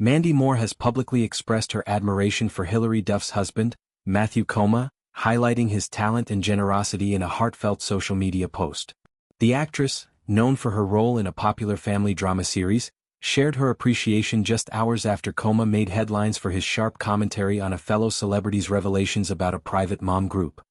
Mandy Moore has publicly expressed her admiration for Hilary Duff's husband, Matthew Koma, highlighting his talent and generosity in a heartfelt social media post. The actress, known for her role in a popular family drama series, shared her appreciation just hours after Koma made headlines for his sharp commentary on a fellow celebrity's revelations about a private mom group.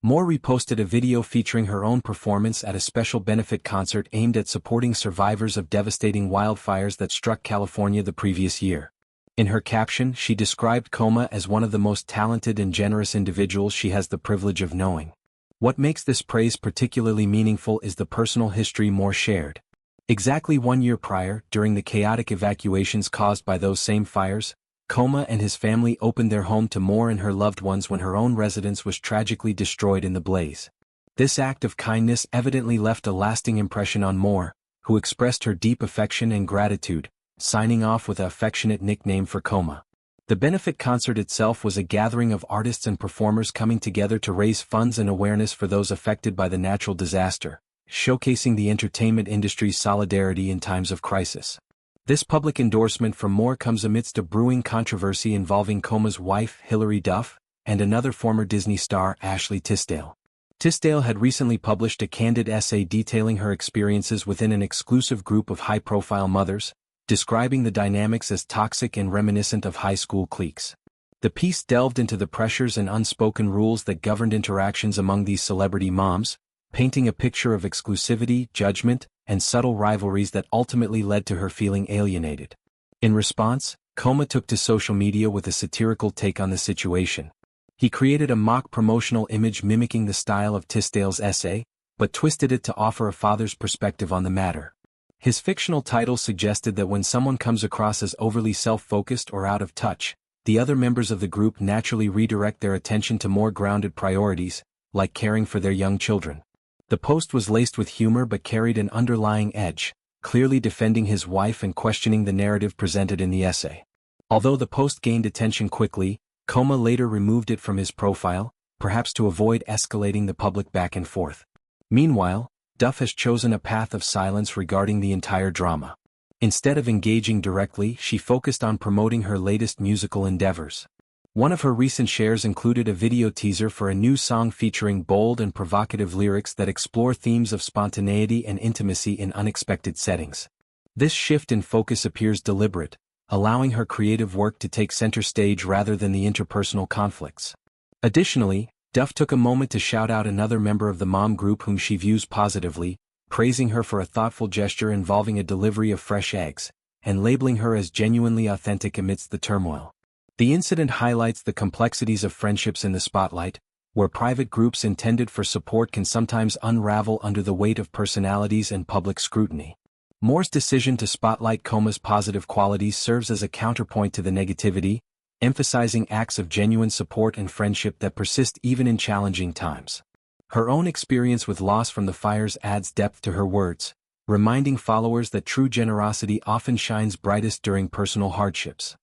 Moore reposted a video featuring her own performance at a special benefit concert aimed at supporting survivors of devastating wildfires that struck California the previous year. In her caption, she described Koma as one of the most talented and generous individuals she has the privilege of knowing. What makes this praise particularly meaningful is the personal history Moore shared. Exactly 1 year prior, during the chaotic evacuations caused by those same fires, Koma and his family opened their home to Moore and her loved ones when her own residence was tragically destroyed in the blaze. This act of kindness evidently left a lasting impression on Moore, who expressed her deep affection and gratitude, signing off with an affectionate nickname for Koma. The benefit concert itself was a gathering of artists and performers coming together to raise funds and awareness for those affected by the natural disaster, showcasing the entertainment industry's solidarity in times of crisis. This public endorsement from Moore comes amidst a brewing controversy involving Koma's wife, Hilary Duff, and another former Disney star, Ashley Tisdale. Tisdale had recently published a candid essay detailing her experiences within an exclusive group of high-profile mothers, describing the dynamics as toxic and reminiscent of high school cliques. The piece delved into the pressures and unspoken rules that governed interactions among these celebrity moms, painting a picture of exclusivity, judgment, and subtle rivalries that ultimately led to her feeling alienated. In response, Koma took to social media with a satirical take on the situation. He created a mock promotional image mimicking the style of Tisdale's essay, but twisted it to offer a father's perspective on the matter. His fictional title suggested that when someone comes across as overly self-focused or out of touch, the other members of the group naturally redirect their attention to more grounded priorities, like caring for their young children. The post was laced with humor but carried an underlying edge, clearly defending his wife and questioning the narrative presented in the essay. Although the post gained attention quickly, Koma later removed it from his profile, perhaps to avoid escalating the public back and forth. Meanwhile, Duff has chosen a path of silence regarding the entire drama. Instead of engaging directly, she focused on promoting her latest musical endeavors. One of her recent shares included a video teaser for a new song featuring bold and provocative lyrics that explore themes of spontaneity and intimacy in unexpected settings. This shift in focus appears deliberate, allowing her creative work to take center stage rather than the interpersonal conflicts. Additionally, Duff took a moment to shout out another member of the mom group whom she views positively, praising her for a thoughtful gesture involving a delivery of fresh eggs, and labeling her as genuinely authentic amidst the turmoil. The incident highlights the complexities of friendships in the spotlight, where private groups intended for support can sometimes unravel under the weight of personalities and public scrutiny. Moore's decision to spotlight Koma's positive qualities serves as a counterpoint to the negativity, emphasizing acts of genuine support and friendship that persist even in challenging times. Her own experience with loss from the fires adds depth to her words, reminding followers that true generosity often shines brightest during personal hardships.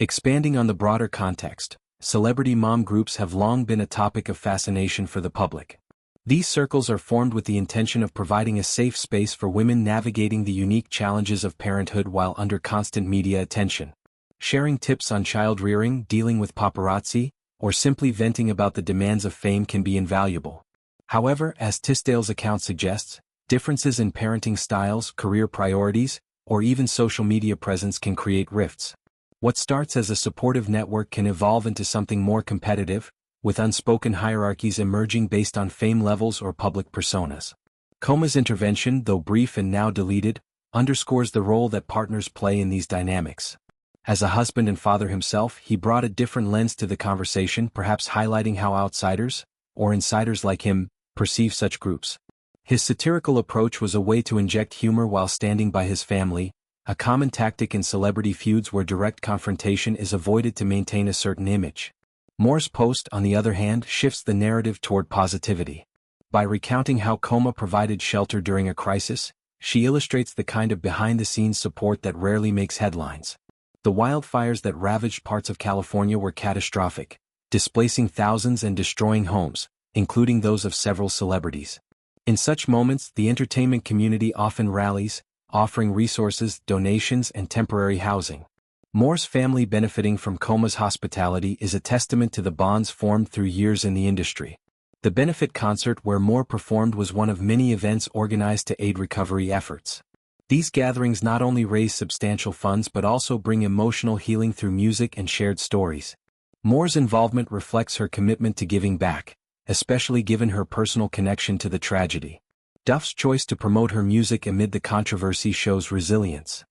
Expanding on the broader context, celebrity mom groups have long been a topic of fascination for the public. These circles are formed with the intention of providing a safe space for women navigating the unique challenges of parenthood while under constant media attention. Sharing tips on child rearing, dealing with paparazzi, or simply venting about the demands of fame can be invaluable. However, as Tisdale's account suggests, differences in parenting styles, career priorities, or even social media presence can create rifts. What starts as a supportive network can evolve into something more competitive, with unspoken hierarchies emerging based on fame levels or public personas. Koma's intervention, though brief and now deleted, underscores the role that partners play in these dynamics. As a husband and father himself, he brought a different lens to the conversation, perhaps highlighting how outsiders, or insiders like him, perceive such groups. His satirical approach was a way to inject humor while standing by his family, a common tactic in celebrity feuds where direct confrontation is avoided to maintain a certain image. Moore's post, on the other hand, shifts the narrative toward positivity. By recounting how Koma provided shelter during a crisis, she illustrates the kind of behind-the-scenes support that rarely makes headlines. The wildfires that ravaged parts of California were catastrophic, displacing thousands and destroying homes, including those of several celebrities. In such moments, the entertainment community often rallies, offering resources, donations, and temporary housing. Moore's family benefiting from Koma's hospitality is a testament to the bonds formed through years in the industry. The benefit concert where Moore performed was one of many events organized to aid recovery efforts. These gatherings not only raise substantial funds but also bring emotional healing through music and shared stories. Moore's involvement reflects her commitment to giving back, especially given her personal connection to the tragedy. Duff's choice to promote her music amid the controversy shows resilience.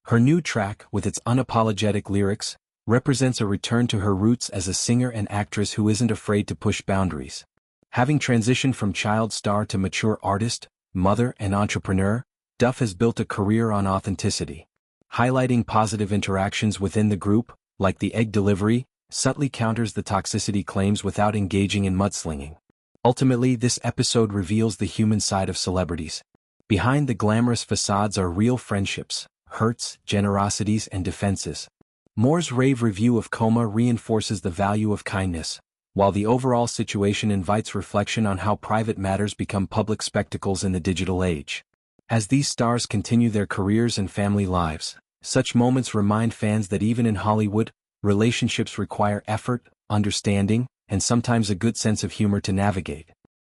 Her new track, with its unapologetic lyrics, represents a return to her roots as a singer and actress who isn't afraid to push boundaries. Having transitioned from child star to mature artist, mother and entrepreneur, Duff has built a career on authenticity. Highlighting positive interactions within the group, like the egg delivery, subtly counters the toxicity claims without engaging in mudslinging. Ultimately, this episode reveals the human side of celebrities. Behind the glamorous facades are real friendships, hurts, generosities and defenses. Moore's rave review of Koma reinforces the value of kindness, while the overall situation invites reflection on how private matters become public spectacles in the digital age. As these stars continue their careers and family lives, such moments remind fans that even in Hollywood, relationships require effort, understanding, and sometimes a good sense of humor to navigate.